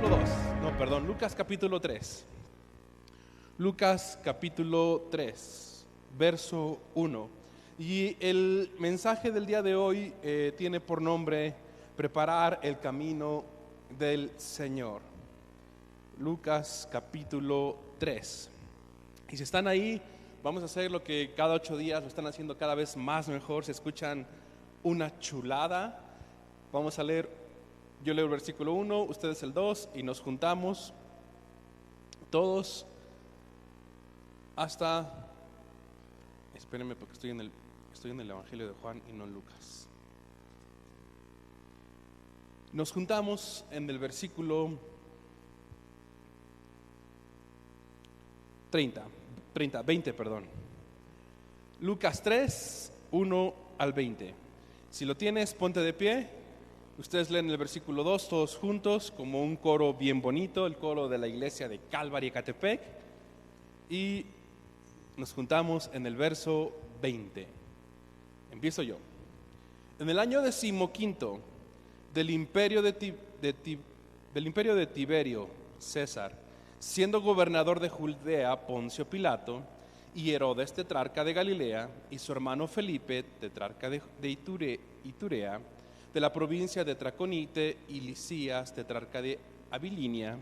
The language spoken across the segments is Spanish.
capítulo 2, Lucas capítulo 3. Lucas capítulo 3, verso 1. Y el mensaje del día de hoy tiene por nombre Preparar el camino del Señor. Lucas capítulo 3. Y si están ahí, vamos a hacer lo que cada 8 días lo están haciendo cada vez más mejor. Se escuchan una chulada. Vamos a leer, yo leo el versículo 1, ustedes el 2 y nos juntamos todos hasta, espérenme porque estoy en el Evangelio de Juan y no en Lucas. Nos juntamos en el versículo 20. Lucas 3, 1 al 20. Si lo tienes, ponte de pie. Ustedes leen el versículo 2 todos juntos como un coro bien bonito, el coro de la iglesia de Calvary, Ecatepec. Y nos juntamos en el verso 20. Empiezo yo. En el año 15 del imperio de Tiberio César, siendo gobernador de Judea Poncio Pilato, y Herodes tetrarca de Galilea, y su hermano Felipe tetrarca de Iturea, de la provincia de Traconite, y Lisías tetrarca de Abilinia,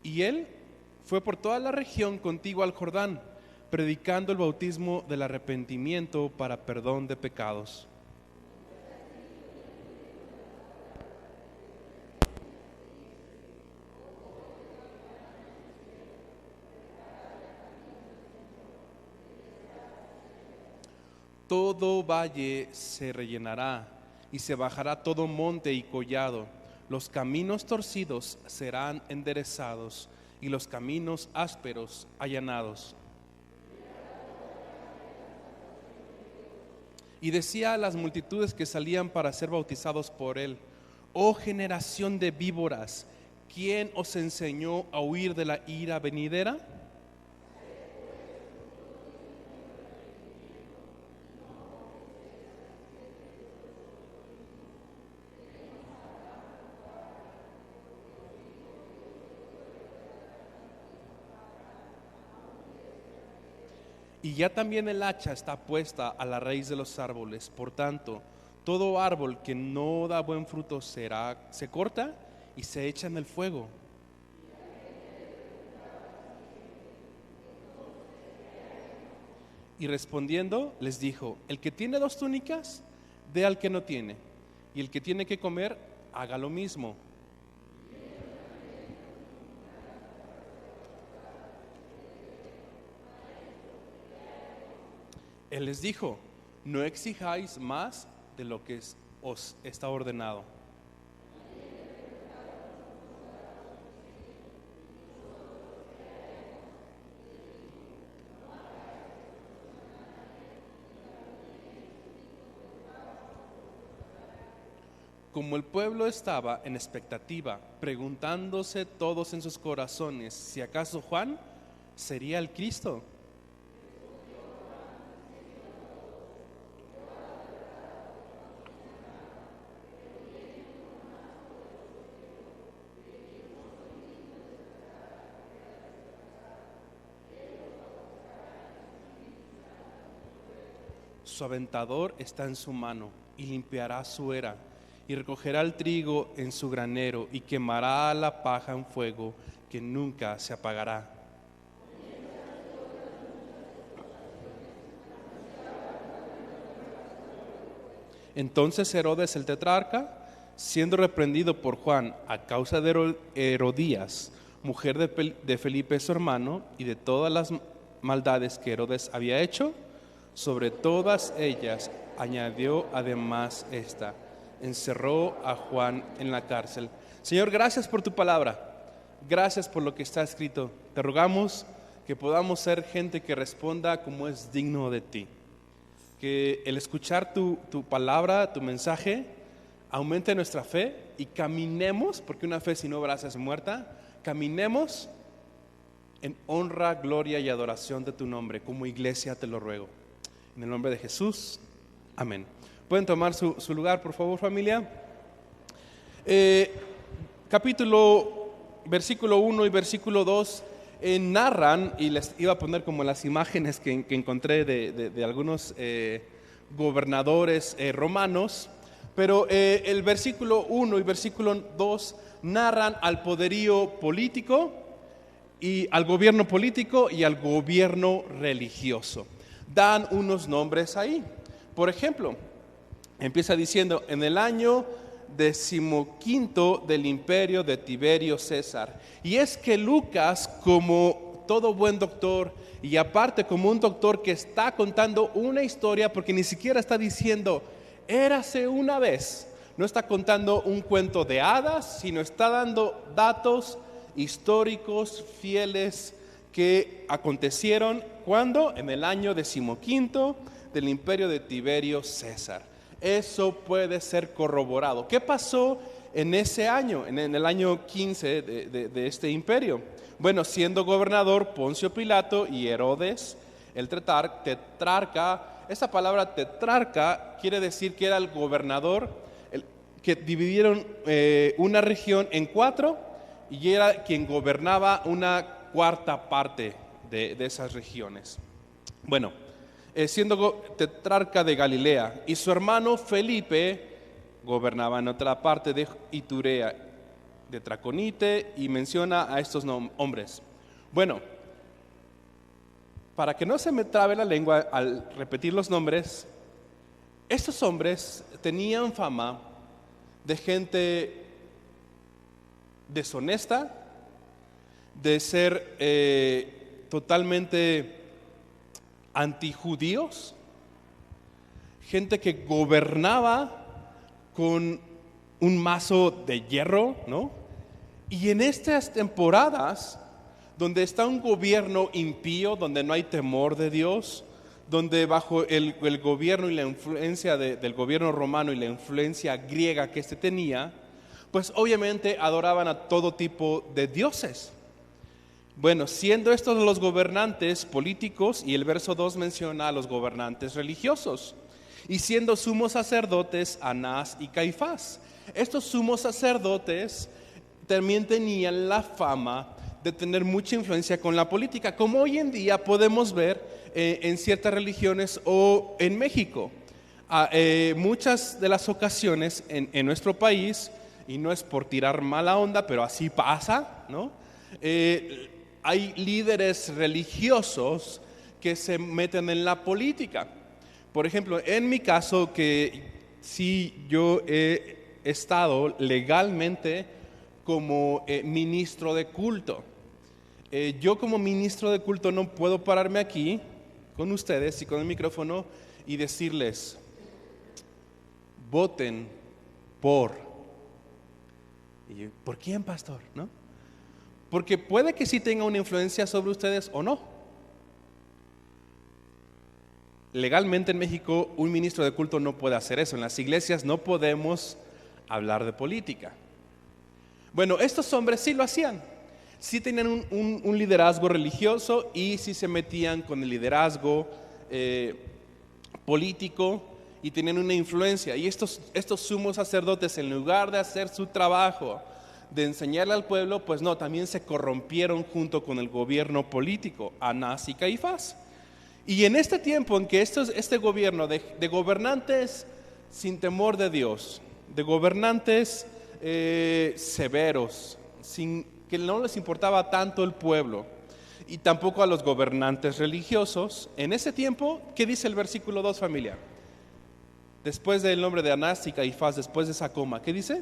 y él fue por toda la región contigua al Jordán, predicando el bautismo del arrepentimiento para perdón de pecados. Todo valle se rellenará y se bajará todo monte y collado. Los caminos torcidos serán enderezados y los caminos ásperos allanados. Y decía a las multitudes que salían para ser bautizados por él: oh generación de víboras, ¿quién os enseñó a huir de la ira venidera? Y ya también el hacha está puesta a la raíz de los árboles. Por tanto, todo árbol que no da buen fruto se corta y se echa en el fuego. Y respondiendo les dijo: el que tiene 2 túnicas, dé al que no tiene, y el que tiene que comer, haga lo mismo. Él les dijo: no exijáis más de lo que os está ordenado. Como el pueblo estaba en expectativa, preguntándose todos en sus corazones si acaso Juan sería el Cristo, su aventador está en su mano y limpiará su era, y recogerá el trigo en su granero y quemará la paja en fuego que nunca se apagará. Entonces Herodes el tetrarca, siendo reprendido por Juan a causa de Herodías, mujer de Felipe su hermano, y de todas las maldades que Herodes había hecho, sobre todas ellas añadió además esta: encerró a Juan en la cárcel. Señor, gracias por tu palabra, gracias por lo que está escrito. Te rogamos que podamos ser gente que responda como es digno de ti. Que el escuchar tu palabra, tu mensaje, aumente nuestra fe y caminemos, porque una fe sin obras es muerta, caminemos en honra, gloria y adoración de tu nombre. Como iglesia te lo ruego. En el nombre de Jesús, amén. ¿Pueden tomar su lugar, por favor, familia? Versículo 1 y versículo 2 narran, y les iba a poner como las imágenes que encontré de algunos gobernadores romanos, pero el versículo 1 y versículo 2 narran al poderío político, y al gobierno político y al gobierno religioso. Dan unos nombres ahí. Por ejemplo, empieza diciendo: en el año 15 del imperio de Tiberio César. Y es que Lucas, como todo buen doctor, y aparte como un doctor que está contando una historia, porque ni siquiera está diciendo érase una vez, no está contando un cuento de hadas, sino está dando datos históricos fieles que acontecieron ¿cuándo? En el año 15 del imperio de Tiberio César. Eso puede ser corroborado. ¿Qué pasó en ese año, en el año 15 de este imperio? Bueno, siendo gobernador Poncio Pilato y Herodes, el tetrarca, esa palabra tetrarca quiere decir que era el gobernador, que dividieron una región en 4, y era quien gobernaba una cuarta parte de esas regiones. Bueno, siendo tetrarca de Galilea, y su hermano Felipe gobernaba en otra parte de Iturea, de Traconite, y menciona a estos hombres. Bueno, para que no se me trabe la lengua al repetir los nombres, estos hombres tenían fama de gente deshonesta, de ser totalmente antijudíos, gente que gobernaba con un mazo de hierro, ¿no? Y en estas temporadas, donde está un gobierno impío, donde no hay temor de Dios, donde bajo el gobierno y la influencia del gobierno romano y la influencia griega que tenía, pues obviamente adoraban a todo tipo de dioses. Bueno, siendo estos los gobernantes políticos, y el verso 2 menciona a los gobernantes religiosos, y siendo sumos sacerdotes Anás y Caifás. Estos sumos sacerdotes también tenían la fama de tener mucha influencia con la política, como hoy en día podemos ver en ciertas religiones o en México. Muchas de las ocasiones en nuestro país, y no es por tirar mala onda, pero así pasa, ¿no? Hay líderes religiosos que se meten en la política. Por ejemplo, en mi caso, que sí yo he estado legalmente como ministro de culto. Yo como ministro de culto no puedo pararme aquí con ustedes y con el micrófono y decirles: voten por... Y yo, ¿por quién, pastor? ¿No? Porque puede que sí tenga una influencia sobre ustedes o no. Legalmente en México un ministro de culto no puede hacer eso. En las iglesias no podemos hablar de política. Bueno, estos hombres sí lo hacían. Sí tenían un liderazgo religioso, y sí se metían con el liderazgo político, y tenían una influencia. Y estos sumos sacerdotes, en lugar de hacer su trabajo de enseñarle al pueblo, pues no, también se corrompieron junto con el gobierno político, Anás y Caifás. Y en este tiempo en que este gobierno de gobernantes sin temor de Dios, de gobernantes severos, que no les importaba tanto el pueblo, y tampoco a los gobernantes religiosos, en ese tiempo, ¿qué dice el versículo 2, familia? Después del nombre de Anás y Caifás, después de esa coma, ¿qué dice?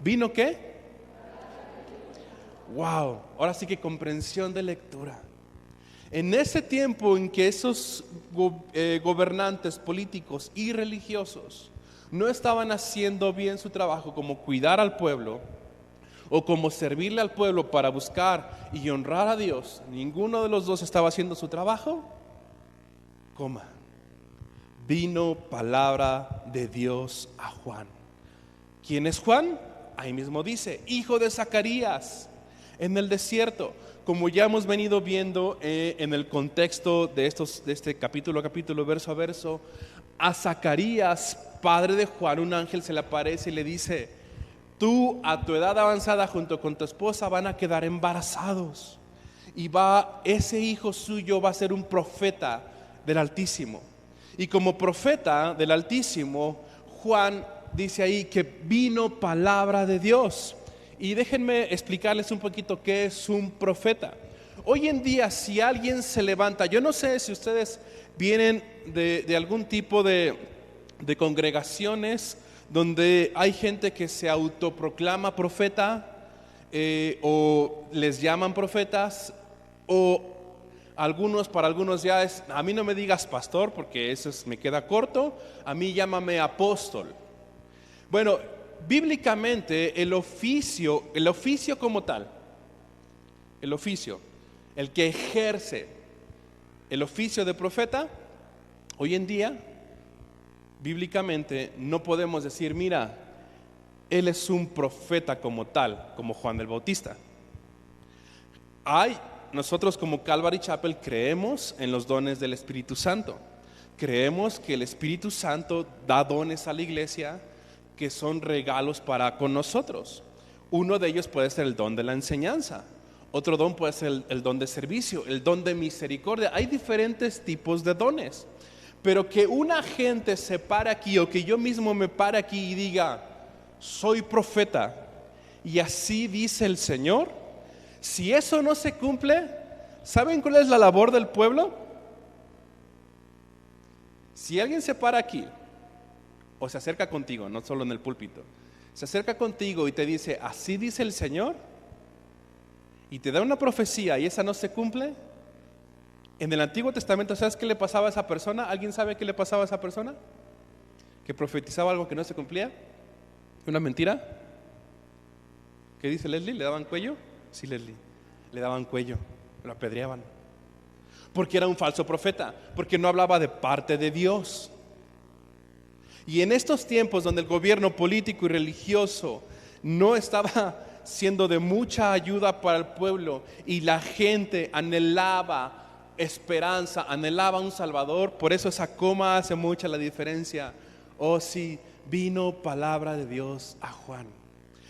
¿Vino qué? Wow, ahora sí que comprensión de lectura. En ese tiempo en que esos gobernantes políticos y religiosos no estaban haciendo bien su trabajo, como cuidar al pueblo o como servirle al pueblo para buscar y honrar a Dios, ninguno de los dos estaba haciendo su trabajo, vino palabra de Dios a Juan. ¿Quién es Juan? Ahí mismo dice, hijo de Zacarías. en el desierto. Como ya hemos venido viendo en el contexto de este capítulo a capítulo, verso a verso, a Zacarías, padre de Juan, un ángel se le aparece y le dice: tú a tu edad avanzada junto con tu esposa van a quedar embarazados, y ese hijo suyo va a ser un profeta del Altísimo. Y como profeta del Altísimo, Juan dice ahí que vino palabra de Dios. Y déjenme explicarles un poquito qué es un profeta. Hoy en día, si alguien se levanta, yo no sé si ustedes vienen de algún tipo de congregaciones donde hay gente que se autoproclama profeta, o les llaman profetas, o para algunos ya es: a mí no me digas pastor porque me queda corto, a mí llámame apóstol. Bueno, bíblicamente el oficio como tal, el que ejerce el oficio de profeta, hoy en día, bíblicamente no podemos decir: mira, él es un profeta como tal, como Juan el Bautista. Nosotros como Calvary Chapel creemos en los dones del Espíritu Santo. Creemos que el Espíritu Santo da dones a la iglesia que son regalos para con nosotros. Uno de ellos puede ser el don de la enseñanza. Otro don puede ser el don de servicio, el don de misericordia. Hay diferentes tipos de dones. Pero que una gente se pare aquí, o que yo mismo me pare aquí y diga: soy profeta, y así dice el Señor, si eso no se cumple, ¿saben cuál es la labor del pueblo? Si alguien se para aquí o se acerca contigo, no solo en el púlpito, se acerca contigo y te dice: así dice el Señor, y te da una profecía y esa no se cumple, en el Antiguo Testamento, ¿sabes qué le pasaba a esa persona? ¿Alguien sabe qué le pasaba a esa persona? Que profetizaba algo que no se cumplía. ¿Una mentira? ¿Qué dice Leslie? ¿Le daban cuello? Sí, Leslie, le daban cuello, lo apedreaban, porque era un falso profeta, porque no hablaba de parte de Dios. Y en estos tiempos donde el gobierno político y religioso no estaba siendo de mucha ayuda para el pueblo, y la gente anhelaba esperanza, anhelaba un Salvador, por eso esa coma hace mucha la diferencia. Oh sí, vino palabra de Dios a Juan,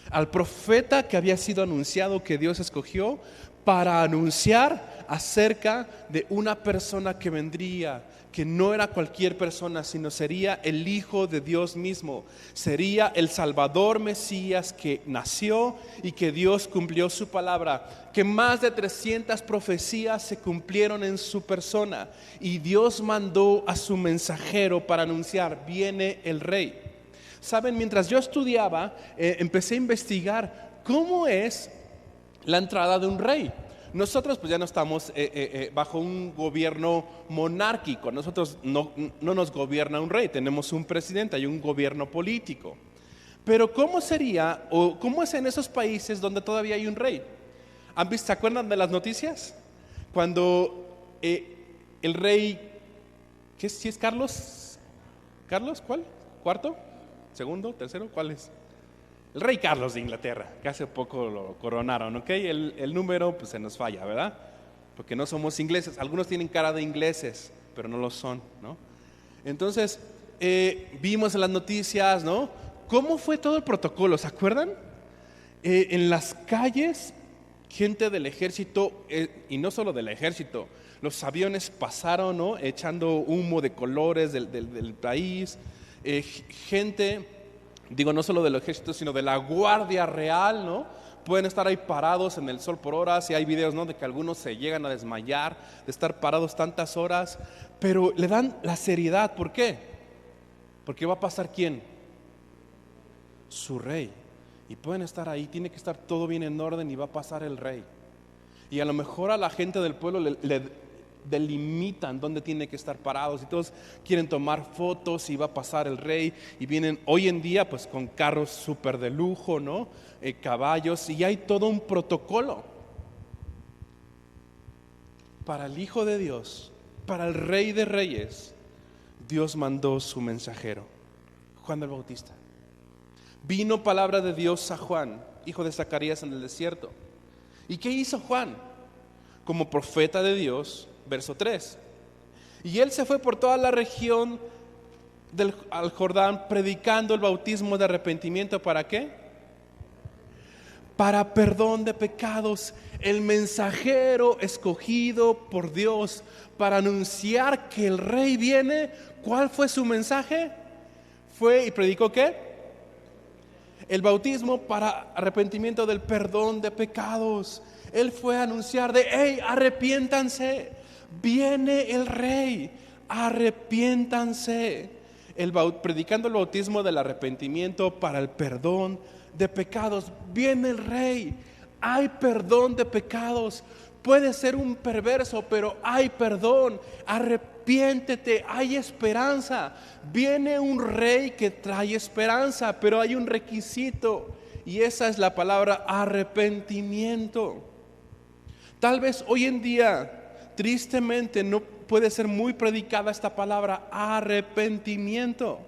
al profeta que había sido anunciado, que Dios escogió para anunciar acerca de una persona que vendría, que no era cualquier persona, sino sería el Hijo de Dios mismo, sería el Salvador Mesías que nació y que Dios cumplió su palabra, que más de 300 profecías se cumplieron en su persona, y Dios mandó a su mensajero para anunciar: viene el Rey. Saben, mientras yo estudiaba, empecé a investigar cómo es la entrada de un rey. Nosotros pues ya no estamos bajo un gobierno monárquico. Nosotros no nos gobierna un rey, tenemos un presidente, hay un gobierno político. Pero ¿cómo sería, o cómo es en esos países donde todavía hay un rey? ¿Se acuerdan de las noticias? Cuando el rey, si es Carlos? ¿Carlos cuál? ¿Cuarto? ¿Segundo? ¿Tercero? ¿Cuál es? El rey Carlos de Inglaterra, que hace poco lo coronaron, ¿ok? El número pues se nos falla, ¿verdad? Porque no somos ingleses. Algunos tienen cara de ingleses, pero no lo son, ¿no? Entonces, vimos en las noticias, ¿no? ¿Cómo fue todo el protocolo? ¿Se acuerdan? En las calles, gente del ejército, y no solo del ejército, los aviones pasaron, ¿no? Echando humo de colores del país. Gente, digo, no solo del ejército, sino de la Guardia Real, ¿no? Pueden estar ahí parados en el sol por horas, y hay videos, ¿no?, de que algunos se llegan a desmayar de estar parados tantas horas, pero le dan la seriedad. ¿Por qué? Porque va a pasar ¿quién? Su rey. Y pueden estar ahí, tiene que estar todo bien en orden, y va a pasar el rey. Y a lo mejor a la gente del pueblo le delimitan dónde tiene que estar parados, y todos quieren tomar fotos, y va a pasar el rey, y vienen hoy en día pues con carros súper de lujo, ¿no? Caballos, y hay todo un protocolo para el Hijo de Dios, para el Rey de Reyes. Dios mandó su mensajero, Juan el Bautista. Vino palabra de Dios a Juan, hijo de Zacarías, en el desierto. ¿Y qué hizo Juan? Como profeta de Dios, verso 3. Y él se fue por toda la región al Jordán predicando el bautismo de arrepentimiento. ¿Para qué? Para perdón de pecados. El mensajero escogido por Dios para anunciar que el rey viene. ¿Cuál fue su mensaje? Fue y predicó ¿qué? El bautismo para arrepentimiento del perdón de pecados. Él fue a anunciar de, hey, arrepiéntanse, viene el rey, arrepiéntanse. Predicando el bautismo del arrepentimiento para el perdón de pecados. Viene el rey, hay perdón de pecados. Puede ser un perverso, pero hay perdón. Arrepiéntete, hay esperanza. Viene un rey que trae esperanza, pero hay un requisito, y esa es la palabra arrepentimiento. Tal vez hoy en día, tristemente, no puede ser muy predicada esta palabra arrepentimiento.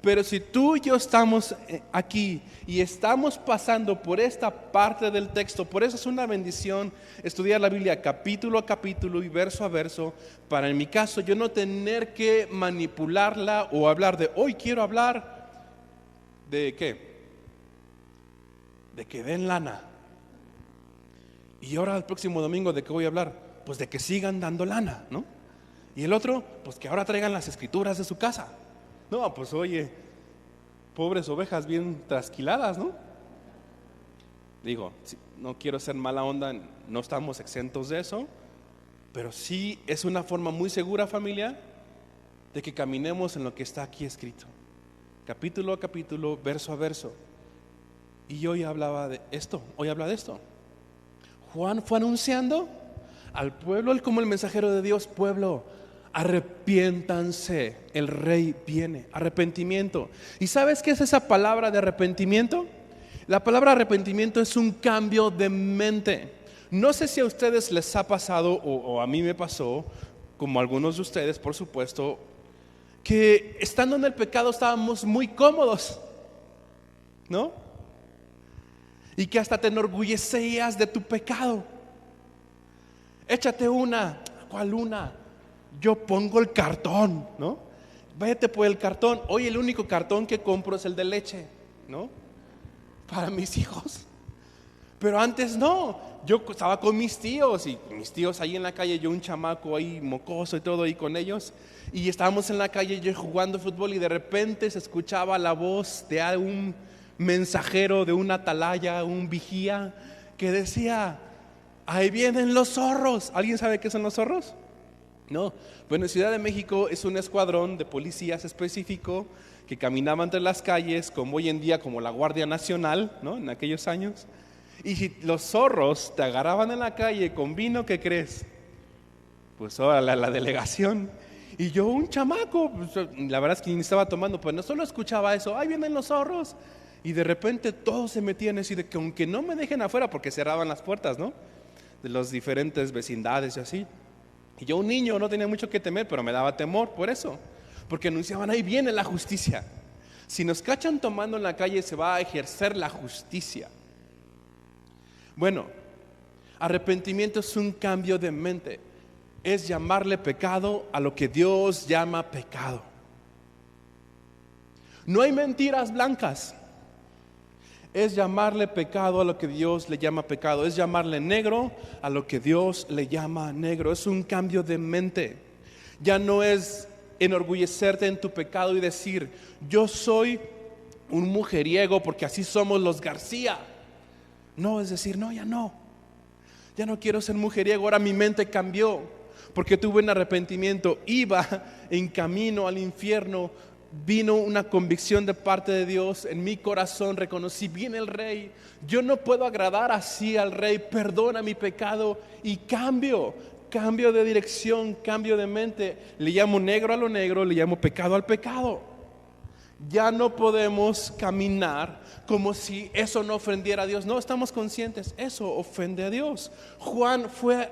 Pero si tú y yo estamos aquí y estamos pasando por esta parte del texto, por eso es una bendición estudiar la Biblia capítulo a capítulo y verso a verso, para en mi caso yo no tener que manipularla o hablar de hoy quiero hablar de ¿qué? De que den lana. Y ahora el próximo domingo ¿de qué voy a hablar? Pues de que sigan dando lana, ¿no? Y el otro, pues que ahora traigan las escrituras de su casa. No, pues oye, pobres ovejas bien trasquiladas, ¿no? Digo, no quiero ser mala onda, no estamos exentos de eso, pero sí es una forma muy segura, familia, de que caminemos en lo que está aquí escrito, capítulo a capítulo, verso a verso. Y hoy hablaba de esto, Juan fue anunciando al pueblo, él como el mensajero de Dios, pueblo, arrepiéntanse, el rey viene. Arrepentimiento. ¿Y sabes qué es esa palabra de arrepentimiento? La palabra arrepentimiento es un cambio de mente. No sé si a ustedes les ha pasado o a mí me pasó, como a algunos de ustedes por supuesto, que estando en el pecado estábamos muy cómodos, ¿no? Y que hasta te enorgullecías de tu pecado. Échate una. ¿Cuál una? Yo pongo el cartón, ¿no? Vete por el cartón. Hoy el único cartón que compro es el de leche, ¿no? Para mis hijos. Pero antes no. Yo estaba con mis tíos y mis tíos ahí en la calle, yo un chamaco ahí mocoso y todo ahí con ellos. Y estábamos en la calle yo jugando fútbol y de repente se escuchaba la voz de un mensajero, de una atalaya, un vigía que decía, ahí vienen los zorros. ¿Alguien sabe qué son los zorros? No, bueno, en Ciudad de México es un escuadrón de policías específico que caminaba entre las calles, como hoy en día, como la Guardia Nacional, ¿no? En aquellos años. Y si los zorros te agarraban en la calle con vino, ¿qué crees? Pues ahora la delegación. Y yo, un chamaco, pues, la verdad es que ni estaba tomando, pues no solo escuchaba eso, ahí vienen los zorros. Y de repente todos se metían así de que aunque no me dejen afuera, porque cerraban las puertas, ¿no? De las diferentes vecindades y así. Y yo un niño no tenía mucho que temer, pero me daba temor por eso, porque anunciaban, ahí viene la justicia. Si nos cachan tomando en la calle se va a ejercer la justicia. Bueno, arrepentimiento es un cambio de mente, es llamarle pecado a lo que Dios llama pecado. No hay mentiras blancas. Es llamarle pecado a lo que Dios le llama pecado. Es llamarle negro a lo que Dios le llama negro. Es un cambio de mente. Ya no es enorgullecerte en tu pecado y decir, yo soy un mujeriego porque así somos los García. No, es decir, no, ya no. Ya no quiero ser mujeriego, ahora mi mente cambió porque tuve un arrepentimiento. Iba en camino al infierno. Vino una convicción de parte de Dios en mi corazón, reconocí, viene el rey, yo no puedo agradar así al rey, perdona mi pecado y cambio de dirección, cambio de mente. Le llamo negro a lo negro, le llamo pecado al pecado. Ya no podemos caminar como si eso no ofendiera a Dios. No, estamos conscientes, eso ofende a Dios. Juan fue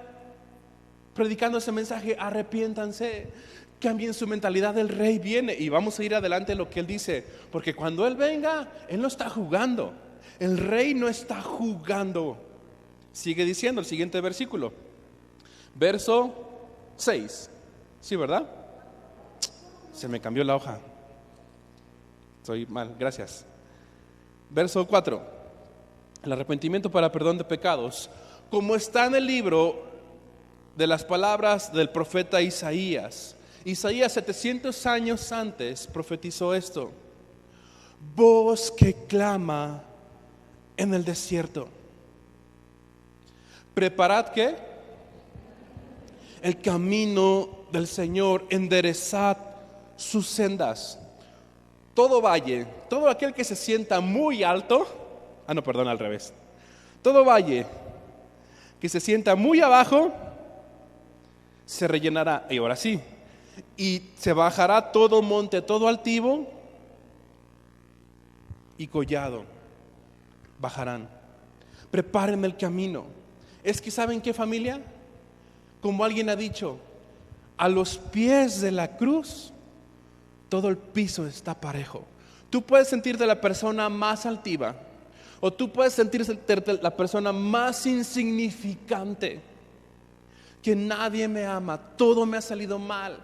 predicando ese mensaje, arrepiéntanse. Cambien su mentalidad, el rey viene. Y vamos a ir adelante en lo que él dice, porque cuando él venga, él no está jugando. El rey no está jugando. Sigue diciendo el siguiente versículo. Verso 6. ¿Sí, verdad? Se me cambió la hoja. Estoy mal, gracias. Verso 4. El arrepentimiento para perdón de pecados. Como está en el libro de las palabras del profeta Isaías. Isaías 700 años antes profetizó esto. Voz que clama en el desierto. Preparad ¿qué? El camino del Señor, enderezad sus sendas. Todo valle, todo aquel que se sienta muy alto, al revés. Todo valle que se sienta muy abajo, se rellenará, y ahora sí, y se bajará todo monte, todo altivo y collado, bajarán. Prepárenme el camino. Es que ¿saben qué, familia? Como alguien ha dicho, a los pies de la cruz, todo el piso está parejo. Tú puedes sentirte la persona más altiva, o tú puedes sentirte la persona más insignificante, que nadie me ama, todo me ha salido mal.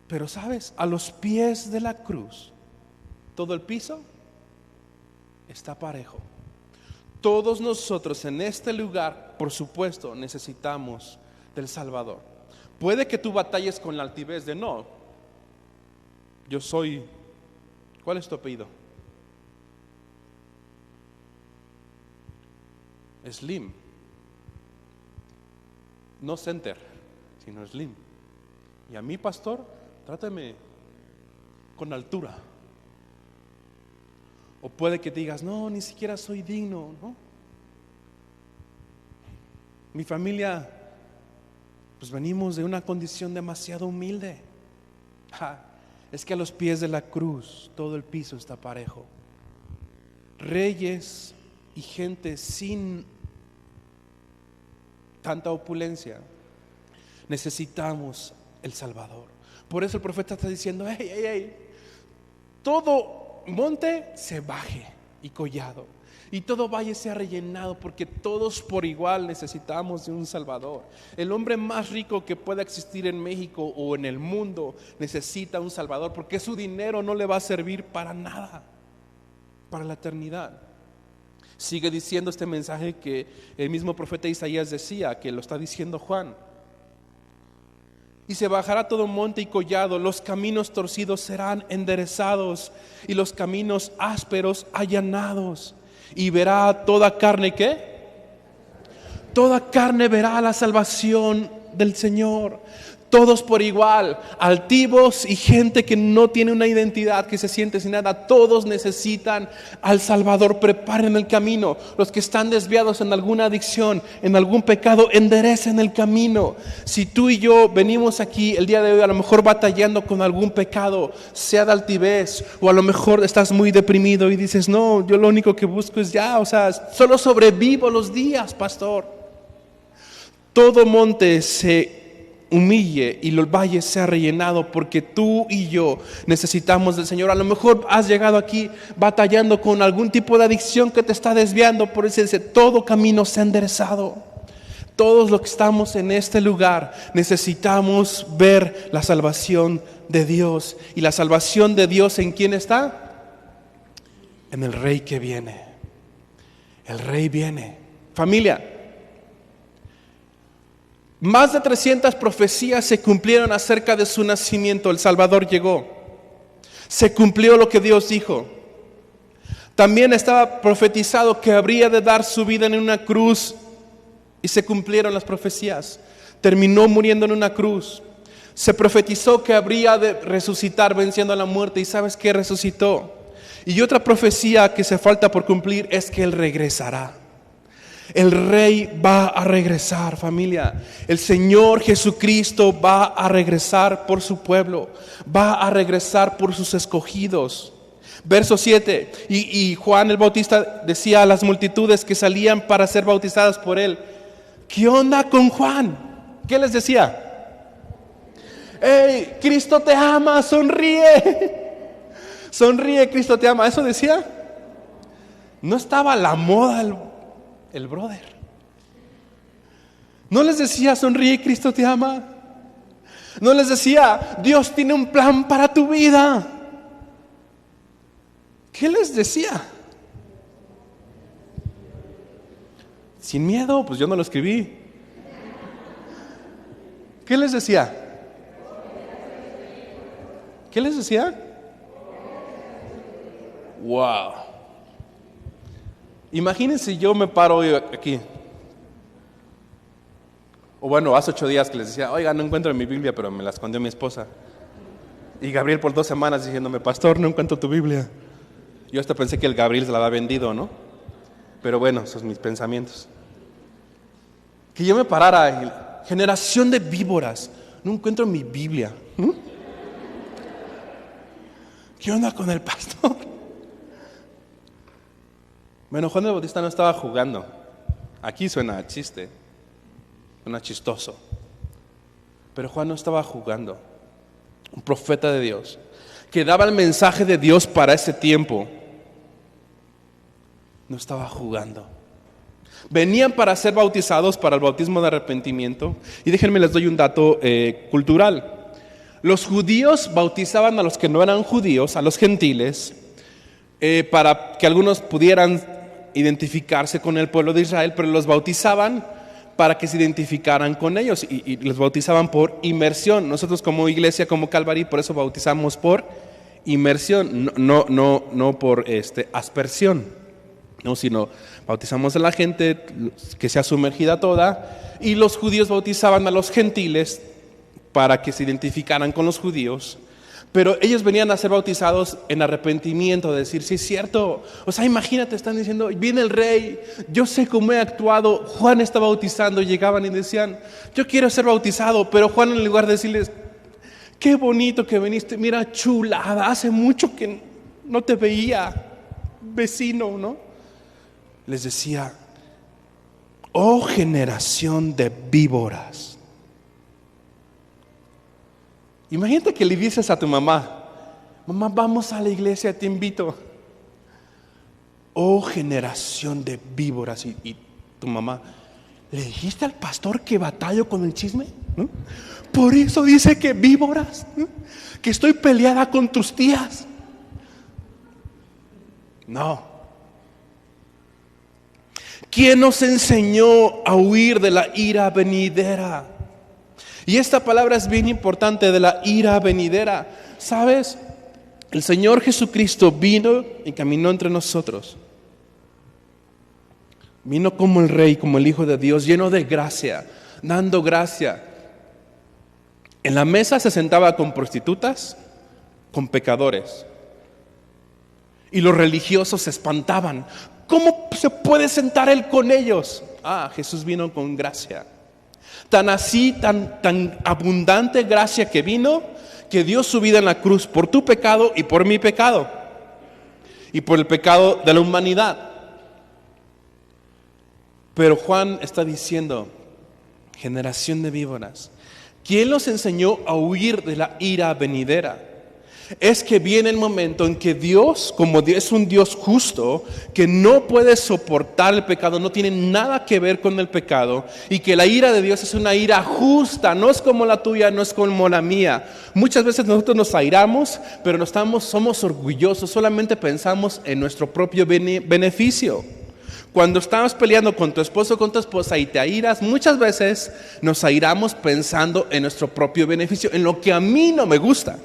Pero ¿sabes? A los pies de la cruz, todo el piso está parejo. Todos nosotros en este lugar, por supuesto, necesitamos del Salvador. Puede que tú batalles con la altivez de no. Yo soy, ¿cuál es tu apellido? Slim. No Center, sino Slim. Y a mí, pastor, trátame con altura. O puede que digas, no, ni siquiera soy digno, ¿no? Mi familia, pues venimos de una condición demasiado humilde. Es que a los pies de la cruz todo el piso está parejo. Reyes y gente sin tanta opulencia, necesitamos el Salvador. Por eso el profeta está diciendo, hey, todo monte se baje y collado, y todo valle sea rellenado, porque todos por igual necesitamos de un Salvador. El hombre más rico que pueda existir en México o en el mundo necesita un Salvador, porque su dinero no le va a servir para nada, para la eternidad. Sigue diciendo este mensaje que el mismo profeta Isaías decía, que lo está diciendo Juan. Y se bajará todo monte y collado, los caminos torcidos serán enderezados y los caminos ásperos allanados. Y verá toda carne, ¿qué? Toda carne verá la salvación del Señor. Todos por igual, altivos y gente que no tiene una identidad, que se siente sin nada, todos necesitan al Salvador. Preparen el camino. Los que están desviados en alguna adicción, en algún pecado, enderecen el camino. Si tú y yo venimos aquí el día de hoy a lo mejor batallando con algún pecado, sea de altivez, o a lo mejor estás muy deprimido y dices, no, yo lo único que busco es solo sobrevivo los días, pastor. Todo monte se humille y el valle sea rellenado, porque tú y yo necesitamos del Señor. A lo mejor has llegado aquí batallando con algún tipo de adicción que te está desviando, por eso dice, todo camino sea enderezado. Todos los que estamos en este lugar necesitamos ver la salvación de Dios. ¿Y la salvación de Dios en quién está? En el Rey que viene. El Rey viene. Familia, más de 300 profecías se cumplieron acerca de su nacimiento. El Salvador llegó. Se cumplió lo que Dios dijo. También estaba profetizado que habría de dar su vida en una cruz, y se cumplieron las profecías. Terminó muriendo en una cruz. Se profetizó que habría de resucitar venciendo a la muerte, y ¿sabes qué? Resucitó. Y otra profecía que se falta por cumplir es que Él regresará. El Rey va a regresar, familia. El Señor Jesucristo va a regresar por su pueblo. Va a regresar por sus escogidos. Verso 7. Y Juan el Bautista decía a las multitudes que salían para ser bautizadas por él, ¿qué onda con Juan? ¿Qué les decía? ¡Hey, Cristo te ama, sonríe! Sonríe, Cristo te ama. ¿Eso decía? No estaba a la moda el brother. No les decía, sonríe, Cristo te ama. No les decía, Dios tiene un plan para tu vida. ¿Qué les decía? Sin miedo, pues yo no lo escribí. ¿Qué les decía? ¿Qué les decía? Wow. Imagínense yo me paro hoy aquí. O bueno, hace 8 días que les decía, oiga, no encuentro mi Biblia, pero me la escondió mi esposa. Y Gabriel por 2 semanas diciéndome, pastor, no encuentro tu Biblia. Yo hasta pensé que el Gabriel se la había vendido, ¿no? Pero bueno, esos son mis pensamientos. Que yo me parara, generación de víboras, no encuentro mi Biblia. ¿Qué onda con el pastor? Bueno, Juan el Bautista no estaba jugando. Aquí suena chiste, suena chistoso. Pero Juan no estaba jugando. Un profeta de Dios que daba el mensaje de Dios para ese tiempo. No estaba jugando. Venían para ser bautizados para el bautismo de arrepentimiento. Y déjenme les doy un dato cultural. Los judíos bautizaban a los que no eran judíos, a los gentiles, para que algunos pudieran identificarse con el pueblo de Israel, pero los bautizaban para que se identificaran con ellos y los bautizaban por inmersión. Nosotros como iglesia, como Calvary, por eso bautizamos por inmersión, no por aspersión, no, sino bautizamos a la gente que sea sumergida toda, y los judíos bautizaban a los gentiles para que se identificaran con los judíos, pero ellos venían a ser bautizados en arrepentimiento, de decir, sí es cierto, o sea, imagínate, están diciendo, viene el rey, yo sé cómo he actuado, Juan está bautizando, llegaban y decían, yo quiero ser bautizado, pero Juan en lugar de decirles, qué bonito que viniste, mira chulada, hace mucho que no te veía, vecino, ¿no? Les decía, oh generación de víboras. Imagínate que le dices a tu mamá, mamá, vamos a la iglesia, te invito. Oh generación de víboras. Y tu mamá, ¿le dijiste al pastor que batallo con el chisme? ¿No? Por eso dice que víboras, ¿no? Que estoy peleada con tus tías. No. ¿Quién nos enseñó a huir de la ira venidera? Y esta palabra es bien importante, de la ira venidera. ¿Sabes? El Señor Jesucristo vino y caminó entre nosotros. Vino como el Rey, como el Hijo de Dios, lleno de gracia, dando gracia. En la mesa se sentaba con prostitutas, con pecadores. Y los religiosos se espantaban. ¿Cómo se puede sentar Él con ellos? Jesús vino con gracia. Tan así, tan abundante gracia que vino, que dio su vida en la cruz por tu pecado y por mi pecado. Y por el pecado de la humanidad. Pero Juan está diciendo, generación de víboras, ¿quién los enseñó a huir de la ira venidera? Es que viene el momento en que Dios, como Dios es un Dios justo, que no puede soportar el pecado, no tiene nada que ver con el pecado, y que la ira de Dios es una ira justa, no es como la tuya, no es como la mía. Muchas veces nosotros nos airamos, pero somos orgullosos, solamente pensamos en nuestro propio beneficio. Cuando estamos peleando con tu esposo o con tu esposa y te airas, muchas veces nos airamos pensando en nuestro propio beneficio, en lo que a mí no me gusta.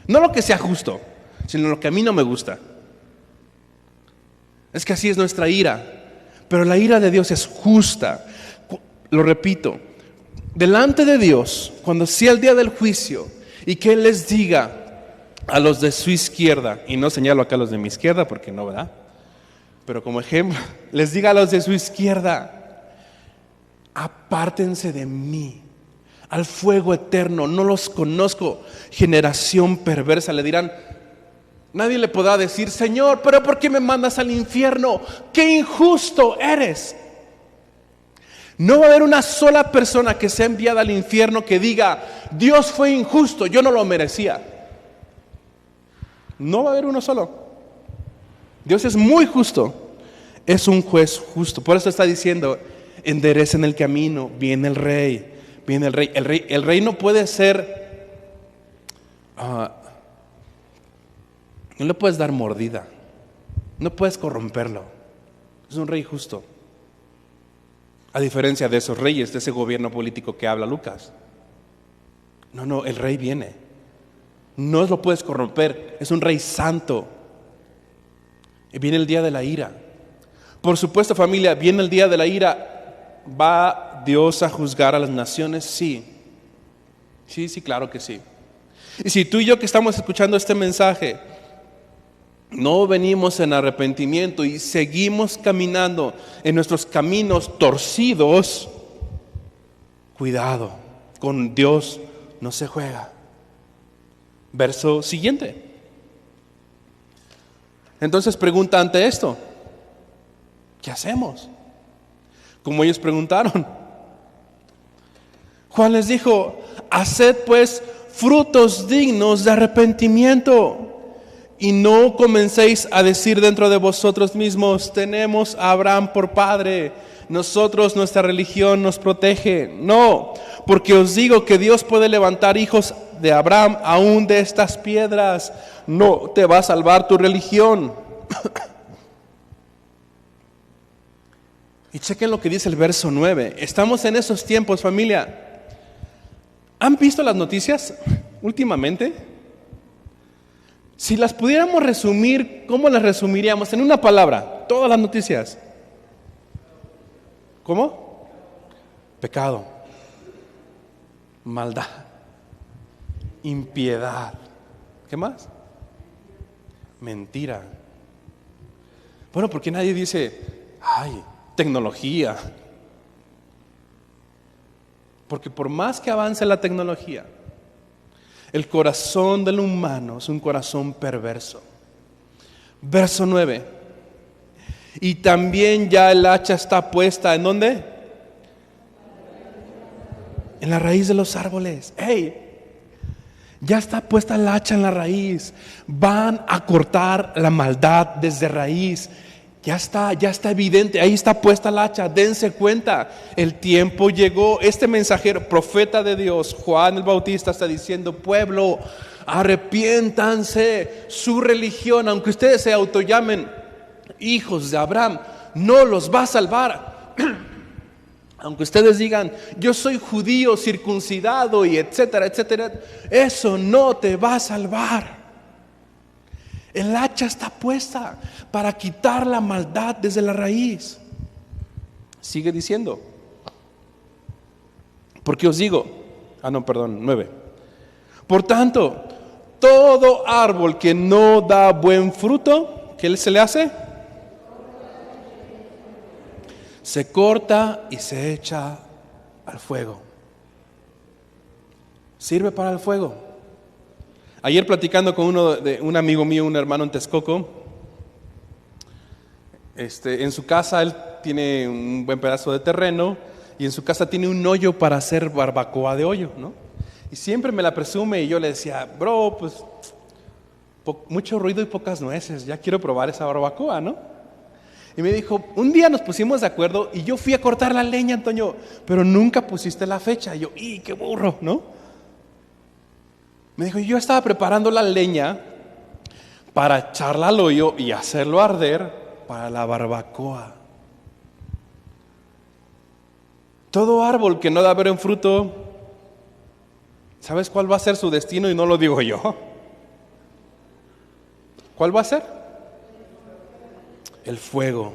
No lo que sea justo, sino lo que a mí no me gusta. Es que así es nuestra ira. Pero la ira de Dios es justa. Lo repito, delante de Dios, cuando sea el día del juicio, y que Él les diga a los de su izquierda, y no señalo acá a los de mi izquierda porque no, ¿verdad? Pero como ejemplo, les diga a los de su izquierda, apártense de mí, al fuego eterno, no los conozco, generación perversa. Le dirán, nadie le podrá decir, Señor, pero ¿por qué me mandas al infierno? ¡Qué injusto eres! No va a haber una sola persona que sea enviada al infierno que diga, Dios fue injusto, yo no lo merecía. No va a haber uno solo. Dios es muy justo. Es un juez justo. Por eso está diciendo, enderecen el camino, viene el rey, viene el rey. El rey no puede ser, no le puedes dar mordida, no puedes corromperlo. Es un rey justo. A diferencia de esos reyes, de ese gobierno político que habla Lucas. No, el rey viene. No lo puedes corromper, es un rey santo. Y viene el día de la ira. Por supuesto, familia, viene el día de la ira. ¿Va Dios a juzgar a las naciones? Sí. Sí, claro que sí. Y si tú y yo que estamos escuchando este mensaje no venimos en arrepentimiento y seguimos caminando en nuestros caminos torcidos, cuidado, con Dios no se juega. Verso siguiente. Entonces pregunta ante esto, ¿qué hacemos? Como ellos preguntaron. Juan les dijo, haced pues frutos dignos de arrepentimiento. Y no comencéis a decir dentro de vosotros mismos, tenemos a Abraham por padre, nosotros, nuestra religión nos protege. No, porque os digo que Dios puede levantar hijos de Abraham aún de estas piedras. No te va a salvar tu religión. Y chequen lo que dice el verso 9. Estamos en esos tiempos, familia. ¿Han visto las noticias últimamente? Si las pudiéramos resumir, ¿cómo las resumiríamos? En una palabra, todas las noticias. ¿Cómo? Pecado, maldad, impiedad. ¿Qué más? Mentira. Bueno, porque nadie dice, ay, tecnología. Porque por más que avance la tecnología, el corazón del humano es un corazón perverso. Verso 9. Y también ya el hacha está puesta, ¿en dónde? En la raíz de los árboles. Ya está puesta el hacha en la raíz. Van a cortar la maldad desde raíz. Ya está evidente, ahí está puesta el hacha, dense cuenta, el tiempo llegó. Este mensajero, profeta de Dios, Juan el Bautista, está diciendo, pueblo, arrepiéntanse. Su religión, aunque ustedes se autollamen hijos de Abraham, no los va a salvar. Aunque ustedes digan, yo soy judío circuncidado y etcétera, etcétera, eso no te va a salvar. El hacha está puesta para quitar la maldad desde la raíz. Sigue diciendo. Porque os digo, 9. Por tanto, todo árbol que no da buen fruto, ¿qué se le hace? Se corta y se echa al fuego. Sirve para el fuego. Ayer platicando con un amigo mío, un hermano en Texcoco, en su casa él tiene un buen pedazo de terreno y en su casa tiene un hoyo para hacer barbacoa de hoyo, ¿no? Y siempre me la presume y yo le decía, bro, pues mucho ruido y pocas nueces, ya quiero probar esa barbacoa, ¿no? Y me dijo, un día nos pusimos de acuerdo y yo fui a cortar la leña, Antonio, pero nunca pusiste la fecha. Y yo, qué burro, ¿no? Me dijo, yo estaba preparando la leña para echarla al hoyo y hacerlo arder para la barbacoa. Todo árbol que no da buen fruto, ¿sabes cuál va a ser su destino? Y no lo digo yo. ¿Cuál va a ser? El fuego.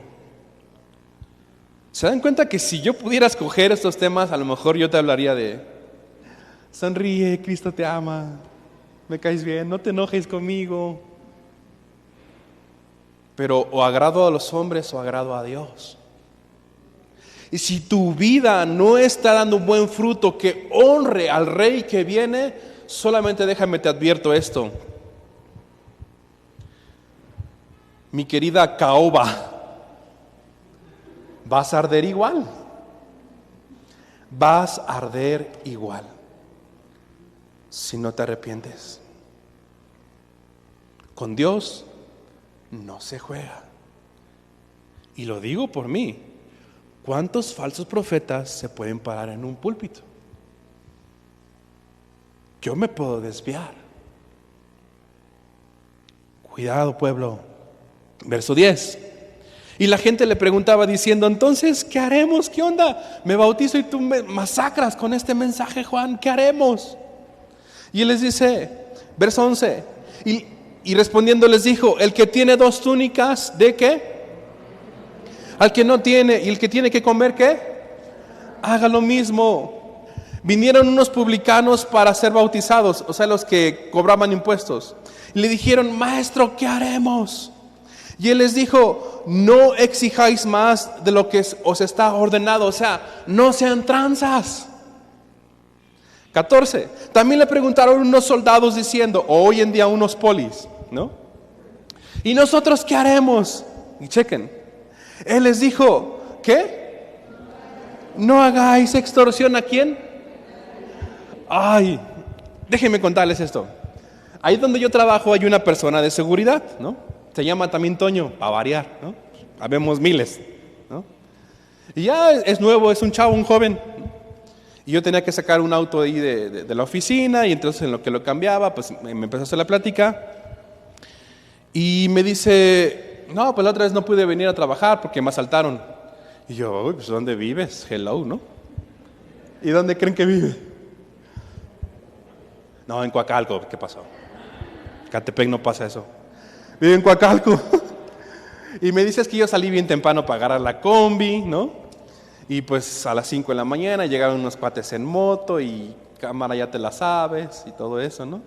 ¿Se dan cuenta que si yo pudiera escoger estos temas, a lo mejor yo te hablaría de sonríe, Cristo te ama, me caes bien, no te enojes conmigo? Pero o agrado a los hombres o agrado a Dios. Y si tu vida no está dando un buen fruto que honre al Rey que viene, solamente déjame te advierto esto. Mi querida caoba, vas a arder igual. Vas a arder igual si no te arrepientes. Con Dios no se juega. Y lo digo por mí. ¿Cuántos falsos profetas se pueden parar en un púlpito? Yo me puedo desviar. Cuidado, pueblo. Verso 10. Y la gente le preguntaba diciendo, entonces, ¿qué haremos? ¿Qué onda? Me bautizo y tú me masacras con este mensaje, Juan. ¿Qué haremos? Y él les dice, verso 11. Y respondiendo les dijo, el que tiene 2 túnicas, ¿de qué? Al que no tiene, y el que tiene que comer, ¿qué? Haga lo mismo. Vinieron unos publicanos para ser bautizados, o sea, los que cobraban impuestos. Y le dijeron, maestro, ¿qué haremos? Y él les dijo, no exijáis más de lo que os está ordenado, o sea, no sean tranzas. 14. También le preguntaron unos soldados diciendo, o hoy en día unos polis, ¿no? ¿Y nosotros qué haremos? Y chequen. Él les dijo, ¿qué? No hagáis extorsión. ¿A quién? Ay, déjenme contarles esto. Ahí donde yo trabajo hay una persona de seguridad, ¿no? Se llama también Toño, a variar, ¿no? Habemos miles, ¿no? Y ya es nuevo, es un chavo, un joven, ¿no? Y yo tenía que sacar un auto ahí de la oficina, y entonces en lo que lo cambiaba, pues me empezó a hacer la plática. Y me dice, no, pues la otra vez no pude venir a trabajar porque me asaltaron. Y yo, uy, pues ¿dónde vives? Hello, ¿no? ¿Y dónde creen que vive? No, en Coacalco. ¿Qué pasó? Catepec no pasa eso. Vive en Coacalco. Y me dices que yo salí bien temprano para agarrar la combi, ¿no? Y pues a las 5 de la mañana llegaron unos cuates en moto y cámara, ya te la sabes y todo eso, ¿no?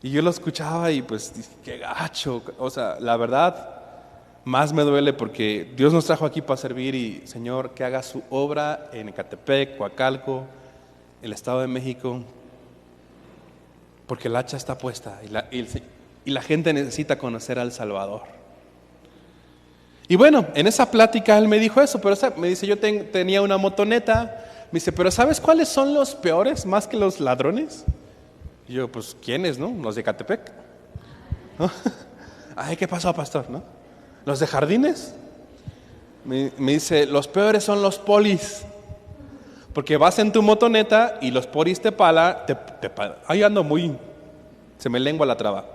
Y yo lo escuchaba y pues, qué gacho. O sea, la verdad, más me duele porque Dios nos trajo aquí para servir y, Señor, que haga su obra en Ecatepec, Coacalco, el Estado de México, porque el hacha está puesta y la gente necesita conocer al Salvador. Y bueno, en esa plática él me dijo eso, pero me dice, yo tenía una motoneta. Me dice, pero ¿sabes cuáles son los peores más que los ladrones? Y yo, pues, ¿quiénes, no? Los de Ecatepec, ¿no? Ay, ¿qué pasó, pastor? ¿No? ¿Los de Jardines? Me dice, los peores son los polis. Porque vas en tu motoneta y los polis te palan. Ahí ando muy... Se me lengua la traba.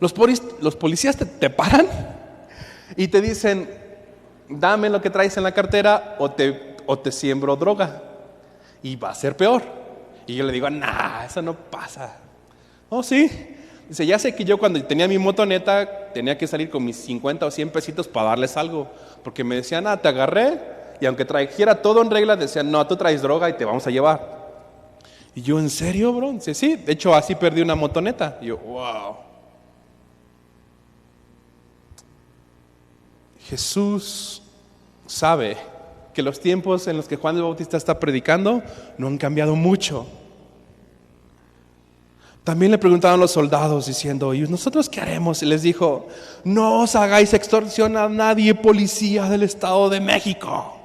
Los policías te paran y te dicen, dame lo que traes en la cartera o te siembro droga. Y va a ser peor. Y yo le digo, nah, eso no pasa. Oh, sí. Dice, ya sé que yo cuando tenía mi motoneta tenía que salir con mis 50 o 100 pesitos para darles algo. Porque me decían, te agarré. Y aunque trajera todo en regla, decían, no, tú traes droga y te vamos a llevar. Y yo, ¿en serio, bro? Dice, sí, de hecho así perdí una motoneta. Y yo, wow. Jesús sabe que los tiempos en los que Juan el Bautista está predicando no han cambiado mucho. También le preguntaron los soldados diciendo, ¿y nosotros qué haremos? Y les dijo, no os hagáis extorsión a nadie, policía del Estado de México,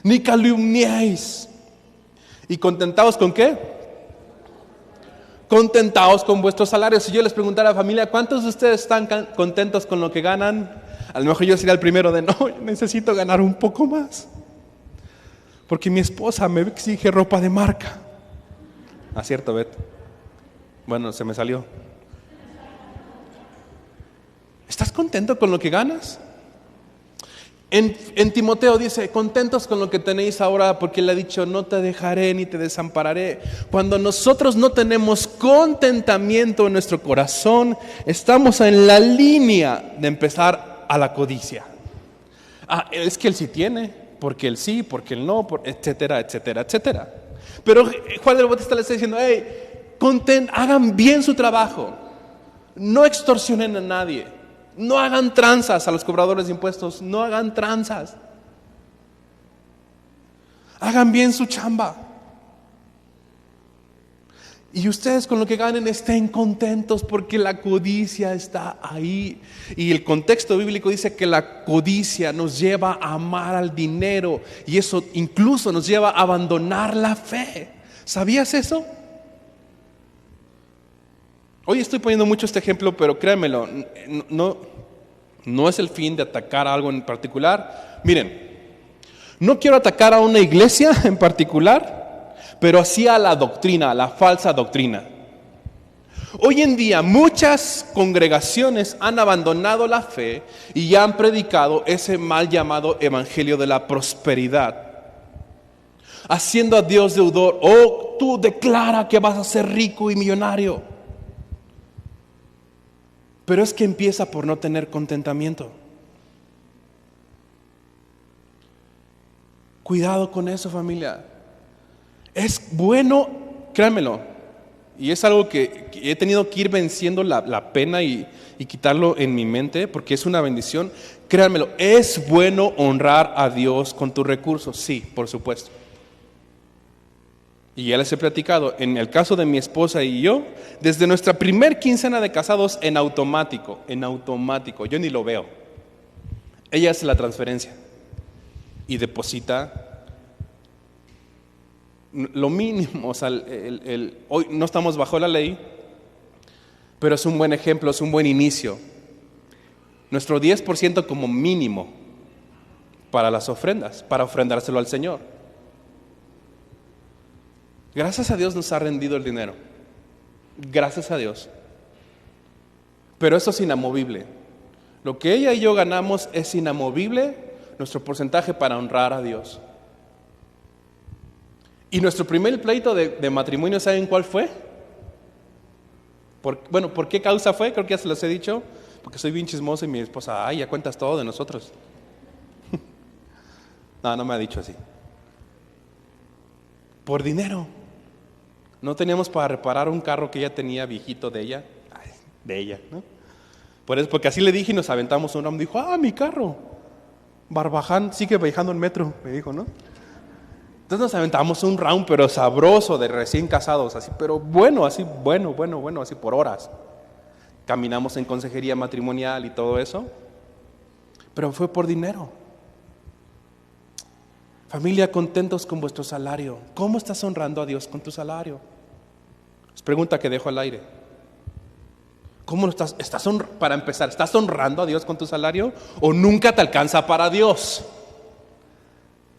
ni calumniéis. ¿Y contentaos con qué? Contentaos con vuestros salarios. Si yo les preguntara a la familia, ¿cuántos de ustedes están contentos con lo que ganan? A lo mejor yo sería el primero de, no, yo necesito ganar un poco más, porque mi esposa me exige ropa de marca. Cierto, Bet. Bueno, se me salió. ¿Estás contento con lo que ganas? En Timoteo dice, contentos con lo que tenéis ahora, porque él ha dicho, no te dejaré ni te desampararé. Cuando nosotros no tenemos contentamiento en nuestro corazón, estamos en la línea de empezar a la codicia. Es que él sí tiene, porque él sí, porque él no, etcétera, etcétera, etcétera. Pero Juan el Bautista le está diciendo, hagan bien su trabajo, no extorsionen a nadie, no hagan tranzas a los cobradores de impuestos, no hagan tranzas, hagan bien su chamba. Y ustedes con lo que ganen estén contentos, porque la codicia está ahí. Y el contexto bíblico dice que la codicia nos lleva a amar al dinero, y eso incluso nos lleva a abandonar la fe. ¿Sabías eso? Hoy estoy poniendo mucho este ejemplo, pero créanmelo, no, No es el fin de atacar a algo en particular. Miren, no quiero atacar a una iglesia en particular, pero sí a la doctrina, a la falsa doctrina. Hoy en día muchas congregaciones han abandonado la fe y ya han predicado ese mal llamado evangelio de la prosperidad, haciendo a Dios deudor. Oh, tú declara que vas a ser rico y millonario. Pero es que empieza por no tener contentamiento. Cuidado con eso, familia. Es bueno, créanmelo. Y es algo que he tenido que ir venciendo la pena y quitarlo en mi mente, porque es una bendición. Créanmelo, es bueno honrar a Dios con tus recursos, sí, por supuesto. Y ya les he platicado, en el caso de mi esposa y yo, desde nuestra primer quincena de casados, en automático, yo ni lo veo. Ella hace la transferencia y deposita lo mínimo. O sea, hoy no estamos bajo la ley, pero es un buen ejemplo, es un buen inicio. Nuestro 10% como mínimo para las ofrendas, para ofrendárselo al Señor. Gracias a Dios nos ha rendido el dinero. Gracias a Dios. Pero eso es inamovible. Lo que ella y yo ganamos es inamovible, nuestro porcentaje para honrar a Dios. Y nuestro primer pleito de matrimonio, ¿saben cuál fue? ¿Por qué causa fue? Creo que ya se los he dicho. Porque soy bien chismoso y mi esposa, ay, ya cuentas todo de nosotros. No me ha dicho así. Por dinero. No teníamos para reparar un carro que ella tenía viejito de ella. Ay, de ella, ¿no? Por eso, porque así le dije y nos aventamos un round. Dijo, mi carro. Barbaján sigue viajando en metro, me dijo, ¿no? Entonces nos aventamos un round, pero sabroso, de recién casados, así, pero bueno, así por horas. Caminamos en consejería matrimonial y todo eso, pero fue por dinero. Familia, contentos con vuestro salario. ¿Cómo estás honrando a Dios con tu salario? Es pregunta que dejo al aire. ¿Cómo lo estás? Para empezar, ¿estás honrando a Dios con tu salario o nunca te alcanza para Dios?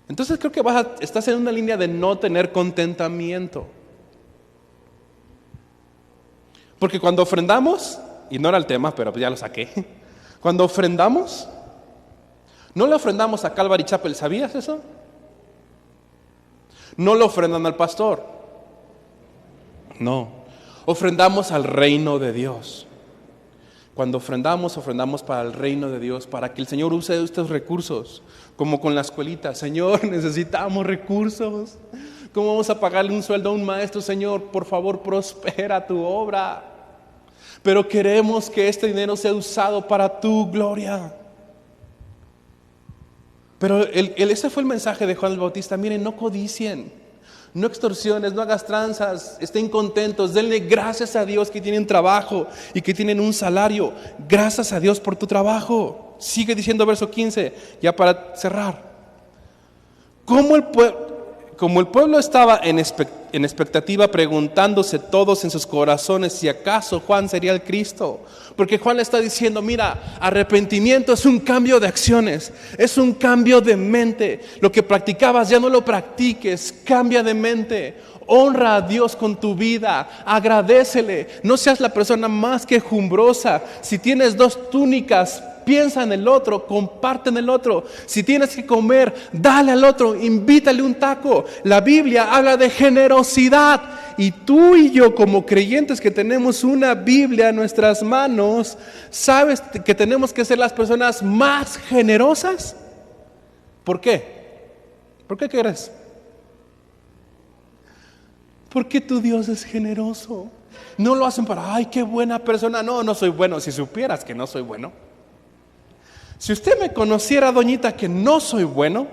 Entonces creo que estás en una línea de no tener contentamiento. Porque cuando ofrendamos, y no era el tema, pero ya lo saqué. Cuando ofrendamos, no le ofrendamos a Calvary Chapel, ¿sabías eso? No le ofrendan al pastor. No, ofrendamos al reino de Dios. Cuando ofrendamos para el reino de Dios, para que el Señor use estos recursos, como con la escuelita. Señor, necesitamos recursos. ¿Cómo vamos a pagarle un sueldo a un maestro? Señor, por favor, prospera tu obra. Pero queremos que este dinero sea usado para tu gloria. Pero ese fue el mensaje de Juan el Bautista. Miren, no codicien, no extorsiones, no hagas tranzas, estén contentos, denle gracias a Dios que tienen trabajo y que tienen un salario. Gracias a Dios por tu trabajo. Sigue diciendo verso 15, ya para cerrar. Como el pueblo estaba en expectativa, preguntándose todos en sus corazones si acaso Juan sería el Cristo. Porque Juan le está diciendo, mira, arrepentimiento es un cambio de acciones, es un cambio de mente. Lo que practicabas ya no lo practiques, cambia de mente. Honra a Dios con tu vida, agradécele. No seas la persona más quejumbrosa. Si tienes 2 túnicas, piensa en el otro, comparte en el otro. Si tienes que comer, dale al otro, invítale un taco. La Biblia habla de generosidad. Y tú y yo, como creyentes que tenemos una Biblia en nuestras manos, ¿sabes que tenemos que ser las personas más generosas? ¿Por qué? ¿Por qué crees? Porque tu Dios es generoso. No lo hacen para, ay, qué buena persona. No soy bueno. Si supieras que no soy bueno. Si usted me conociera, doñita, que no soy bueno,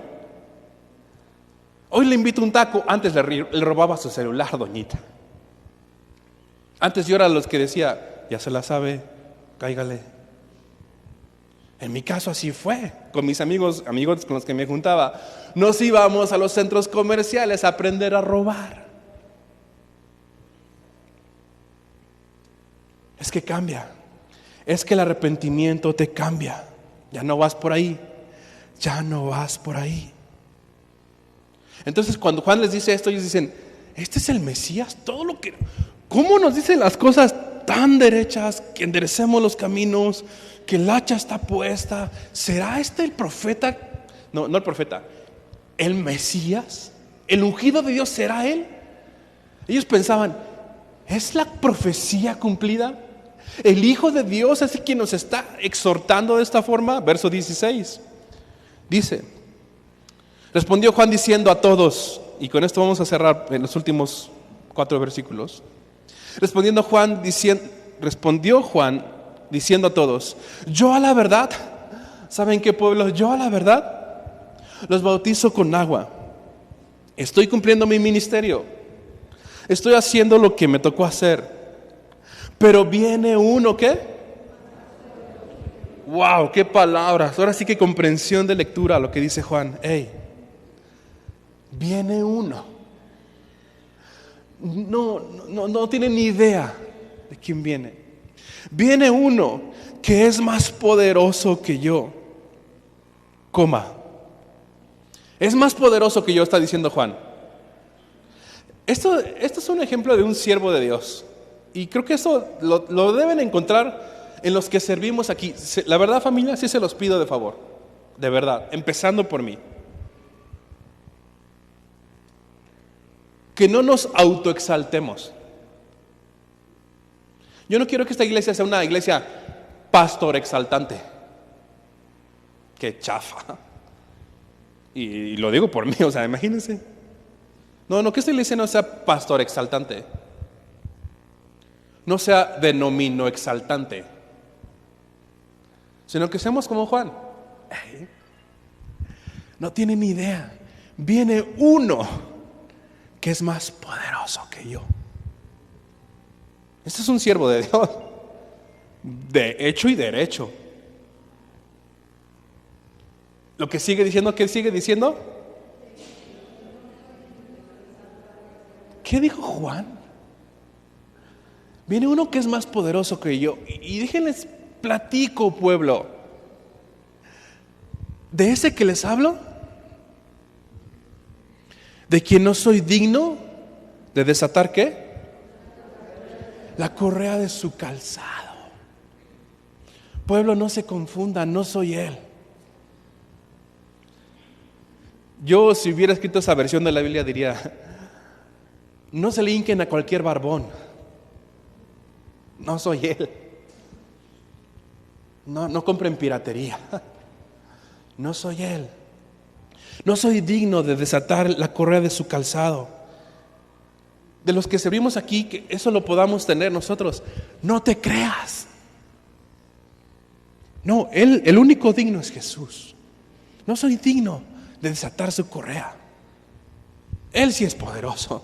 hoy le invito un taco. Antes le robaba su celular, doñita. Antes yo era de los que decía, ya se la sabe, cáigale. En mi caso así fue. Con mis amigos con los que me juntaba, nos íbamos a los centros comerciales a aprender a robar. Es que cambia. Es que el arrepentimiento te cambia. Ya no vas por ahí. Ya no vas por ahí. Entonces cuando Juan les dice esto, ellos dicen, este es el Mesías. ¿Cómo nos dicen las cosas tan derechas, que enderecemos los caminos, que el hacha está puesta? ¿Será este el profeta? No el profeta, el Mesías, el ungido de Dios. ¿Será él? Ellos pensaban, ¿es la profecía cumplida? El Hijo de Dios es el quien nos está exhortando de esta forma. Verso 16 dice, respondió Juan diciendo a todos, y con esto vamos a cerrar en los últimos 4 versículos. Respondió Juan diciendo a todos, yo a la verdad, ¿saben qué, pueblo? Yo a la verdad los bautizo con agua. Estoy cumpliendo mi ministerio. Estoy haciendo lo que me tocó hacer. Pero viene uno, ¿qué? ¡Wow! ¡Qué palabras! Ahora sí que comprensión de lectura lo que dice Juan. Viene uno. No tiene ni idea de quién viene. Viene uno que es más poderoso que yo. Es más poderoso que yo, está diciendo Juan. Esto es un ejemplo de un siervo de Dios. Y creo que eso lo deben encontrar en los que servimos aquí. La verdad, familia, sí se los pido de favor. De verdad, empezando por mí. Que no nos autoexaltemos. Yo no quiero que esta iglesia sea una iglesia pastor exaltante. Qué chafa. Y lo digo por mí, o sea, imagínense. No, que esta iglesia no sea pastor exaltante. No sea denomino exaltante. Sino que seamos como Juan. No tiene ni idea. Viene uno que es más poderoso que yo. Este es un siervo de Dios, de hecho y derecho. Lo que sigue diciendo, ¿qué sigue diciendo? ¿Qué dijo Juan? Viene uno que es más poderoso que yo. Y déjenles platico, pueblo. De ese que les hablo, de quien no soy digno de desatar, ¿qué? La correa de su calzado. Pueblo, no se confunda, no soy él. Yo, si hubiera escrito esa versión de la Biblia, diría, no se le hinquen a cualquier barbón. No soy él. No compren piratería. No soy él. No soy digno de desatar la correa de su calzado. De los que servimos aquí, que eso lo podamos tener nosotros. No te creas. No, el único digno es Jesús. No soy digno de desatar su correa. Él sí es poderoso.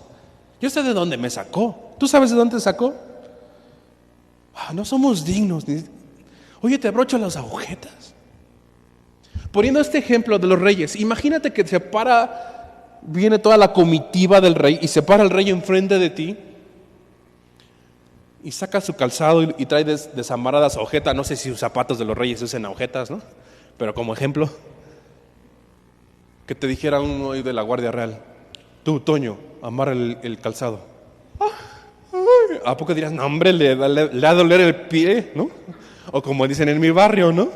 Yo sé de dónde me sacó. ¿Tú sabes de dónde te sacó? No somos dignos. Oye, te abrocho las agujetas. Poniendo este ejemplo de los reyes, imagínate que viene toda la comitiva del rey y se para el rey enfrente de ti y saca su calzado y trae desamarradas agujetas. No sé si sus zapatos de los reyes usen agujetas, ¿no? Pero como ejemplo, que te dijera uno de la Guardia Real, tú, Toño, amarra el calzado. ¿A poco dirás, no, hombre, le ha de doler el pie, ¿no? O como dicen en mi barrio, ¿no?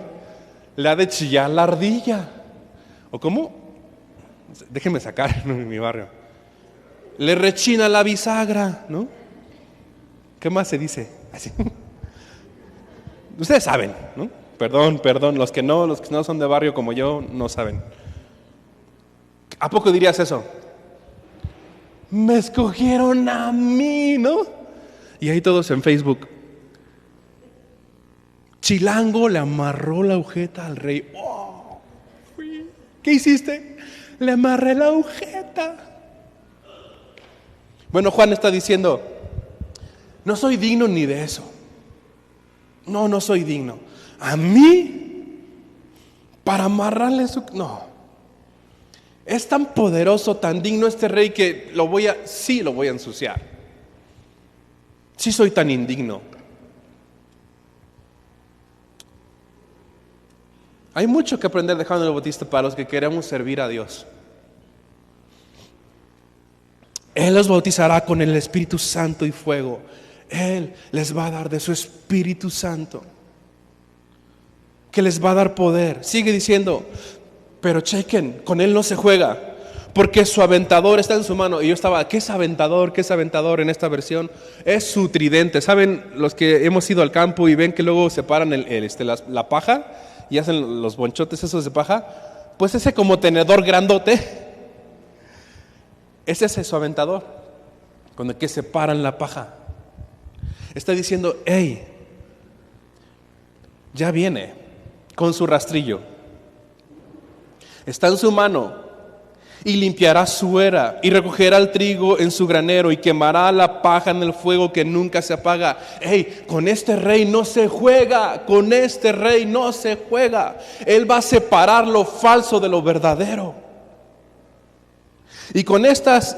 Le ha de chillar la ardilla. ¿O cómo? Déjenme sacar, ¿no? En mi barrio. Le rechina la bisagra, ¿no? ¿Qué más se dice? Así. Ustedes saben, ¿no? Perdón, los que no son de barrio como yo, no saben. ¿A poco dirías eso? Me escogieron a mí, ¿no? Y ahí todos en Facebook. Chilango le amarró la agujeta al rey. ¡Oh! ¿Qué hiciste? Le amarré la agujeta. Bueno, Juan está diciendo, no soy digno ni de eso. No soy digno. A mí, para amarrarle no. Es tan poderoso, tan digno este rey que lo voy a ensuciar. Sí soy tan indigno. Hay mucho que aprender de Juan el Bautista para los que queremos servir a Dios. Él los bautizará con el Espíritu Santo y fuego. Él les va a dar de su Espíritu Santo, que les va a dar poder. Sigue diciendo, pero chequen, con Él no se juega, porque su aventador está en su mano. Y yo estaba, ¿qué es aventador? ¿Qué es aventador en esta versión? Es su tridente. ¿Saben los que hemos ido al campo y ven que luego separan la paja y hacen los bonchotes esos de paja? Pues ese como tenedor grandote, ese es su aventador, con el que separan la paja. Está diciendo, hey, ya viene con su rastrillo. Está en su mano. Y limpiará su era, y recogerá el trigo en su granero, y quemará la paja en el fuego que nunca se apaga. Hey, con este rey no se juega, con este rey no se juega. Él va a separar lo falso de lo verdadero. Y con estas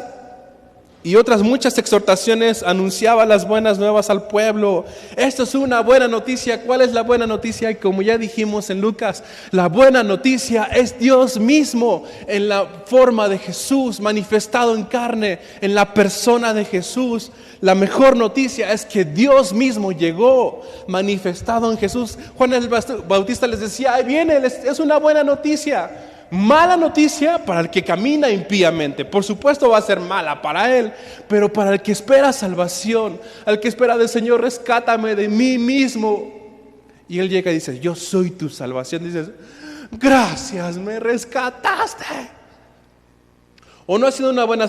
y otras muchas exhortaciones anunciaba las buenas nuevas al pueblo. Esto es una buena noticia. ¿Cuál es la buena noticia? Y como ya dijimos en Lucas, la buena noticia es Dios mismo en la forma de Jesús, manifestado en carne, en la persona de Jesús. La mejor noticia es que Dios mismo llegó manifestado en Jesús. Juan el Bautista les decía, ahí viene, es una buena noticia. Mala noticia para el que camina impíamente. Por supuesto va a ser mala para él, pero para el que espera salvación, al que espera del Señor, rescátame de mí mismo. Y él llega y dice, yo soy tu salvación. Dices, gracias, me rescataste. ¿O no ha sido una buena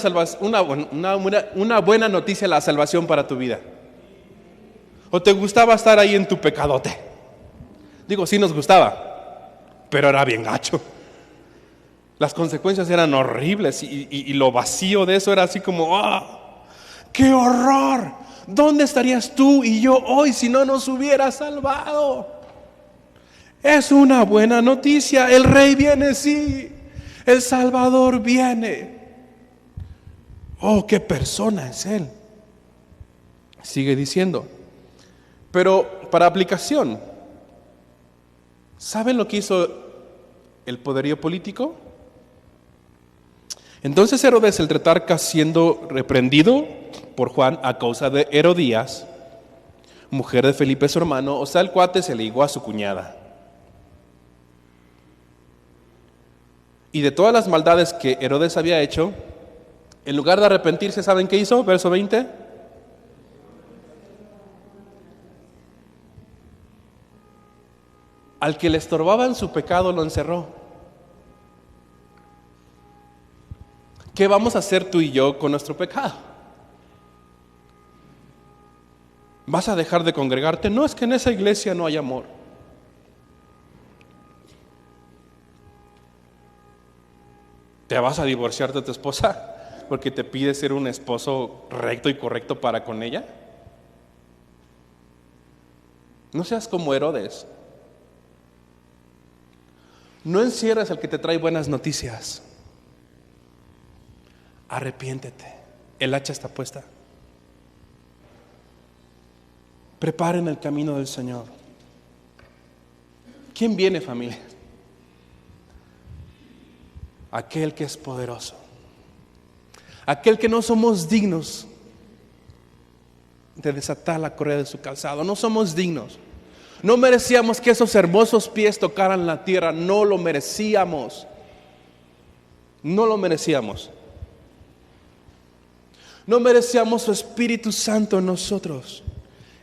una buena noticia la salvación para tu vida? ¿O te gustaba estar ahí en tu pecadote? Digo, sí nos gustaba, pero era bien gacho. Las consecuencias eran horribles y lo vacío de eso era así como, ¡ah! ¡Qué horror! ¿Dónde estarías tú y yo hoy si no nos hubiera salvado? Es una buena noticia. El Rey viene, sí. El Salvador viene. Oh, qué persona es Él. Sigue diciendo. Pero para aplicación, ¿saben lo que hizo el poderío político? Entonces Herodes el tetrarca, siendo reprendido por Juan a causa de Herodías, mujer de Felipe su hermano, o sea, el cuate se ligó a su cuñada. Y de todas las maldades que Herodes había hecho, en lugar de arrepentirse, ¿saben qué hizo? Verso 20. Al que le estorbaba en su pecado lo encerró. ¿Qué vamos a hacer tú y yo con nuestro pecado? ¿Vas a dejar de congregarte? No, es que en esa iglesia no hay amor. ¿Te vas a divorciar de tu esposa porque te pide ser un esposo recto y correcto para con ella? No seas como Herodes. No encierres al que te trae buenas noticias. Arrepiéntete, el hacha está puesta. Preparen el camino del Señor. ¿Quién viene, familia? Aquel que es poderoso, aquel que no somos dignos de desatar la correa de su calzado. No somos dignos. No merecíamos que esos hermosos pies tocaran la tierra. No lo merecíamos. No lo merecíamos. No merecíamos su Espíritu Santo en nosotros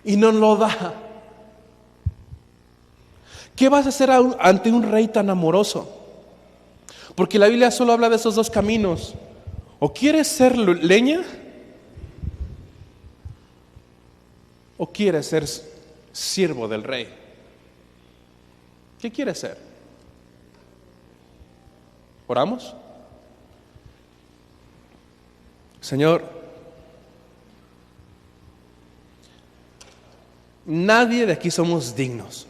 y nos lo da. ¿Qué vas a hacer ante un rey tan amoroso? Porque la Biblia solo habla de esos dos caminos. O quieres ser leña o quieres ser siervo del rey. ¿Qué quieres ser? ¿Oramos? Señor, nadie de aquí somos dignos.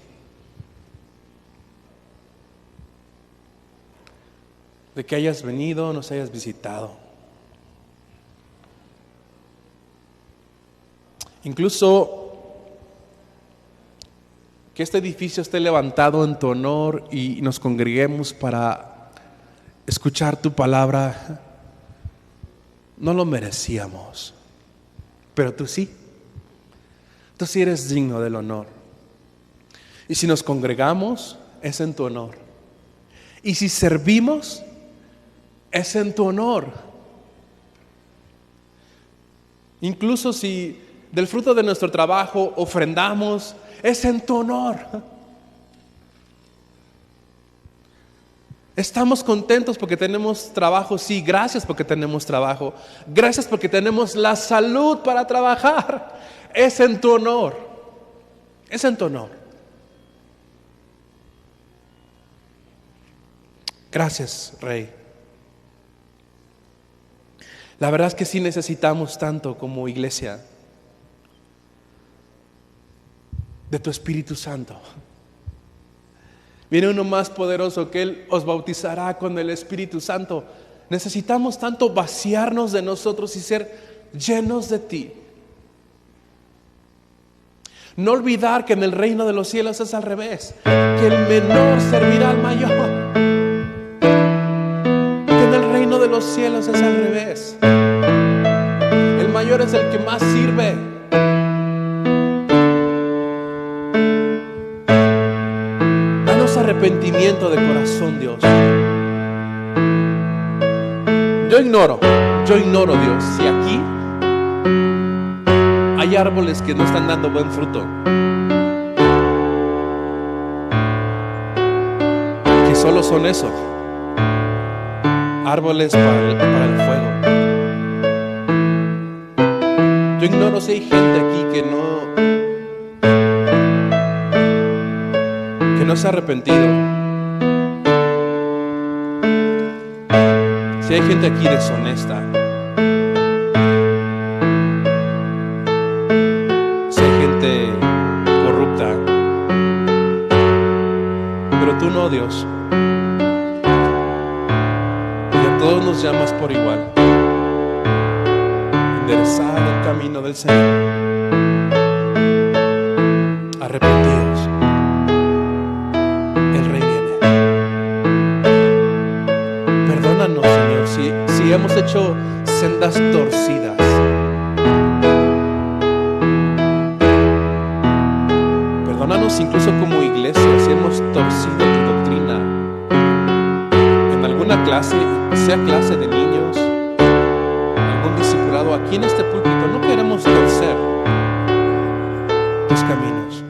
De que hayas venido, nos hayas visitado. Incluso que este edificio esté levantado en tu honor y nos congreguemos para escuchar tu palabra. No lo merecíamos, pero tú sí. Tú sí eres digno del honor. Y si nos congregamos, es en tu honor. Y si servimos, es en tu honor. Incluso si del fruto de nuestro trabajo ofrendamos, es en tu honor. Estamos contentos porque tenemos trabajo, sí, gracias porque tenemos trabajo. Gracias porque tenemos la salud para trabajar. Es en tu honor. Es en tu honor. Gracias, Rey. La verdad es que sí necesitamos tanto como iglesia de tu Espíritu Santo. Viene uno más poderoso que Él os bautizará con el Espíritu Santo. Necesitamos tanto vaciarnos de nosotros y ser llenos de ti. No olvidar que en el reino de los cielos es al revés, que el menor servirá al mayor. Que en el reino de los cielos es al revés. El mayor es el que más sirve. Arrepentimiento de corazón, Dios. Yo ignoro, Dios, si aquí hay árboles que no están dando buen fruto, que solo son eso, árboles para el fuego. Yo ignoro si hay gente aquí que no se ha arrepentido. Si hay gente aquí deshonesta, si hay gente corrupta, pero tú no, Dios. Y a todos nos llamas por igual. Enderezad el camino del Señor, arrepentidos. Si hemos hecho sendas torcidas, perdónanos incluso como iglesia si hemos torcido tu doctrina en alguna clase, sea clase de niños, algún discipulado. Aquí en este púlpito no queremos torcer tus caminos.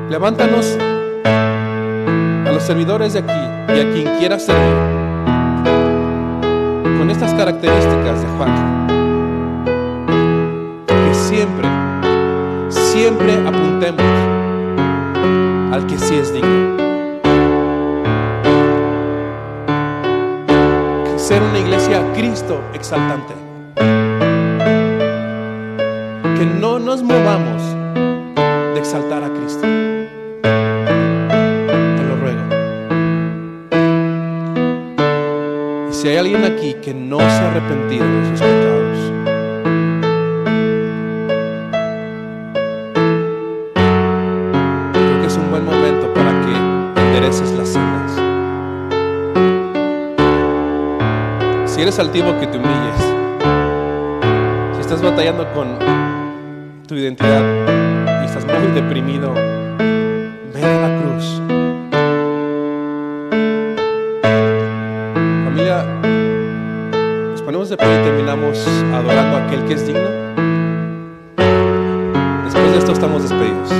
Levántanos a los servidores de aquí y a quien quiera servir con estas características de Juan, que siempre apuntemos al que sí es digno. Ser una iglesia Cristo exaltante, que no nos movamos de exaltar a Cristo. Si hay alguien aquí que no se ha arrepentido de sus pecados, creo que es un buen momento para que endereces las sendas. Si eres altivo, que te humilles. Si estás batallando con tu identidad y estás muy deprimido, ven a la cruz. Nos ponemos de pie y terminamos adorando a aquel que es digno. Después de esto estamos despedidos.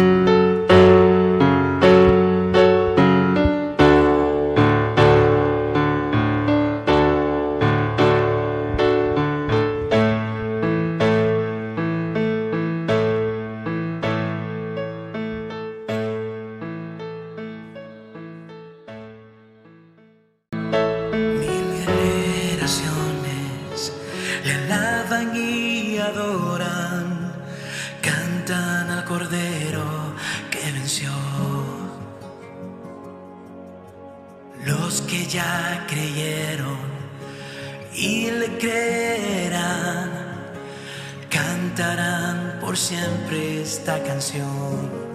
Le alaban y adoran, cantan al Cordero que venció. Los que ya creyeron y le creerán, cantarán por siempre esta canción.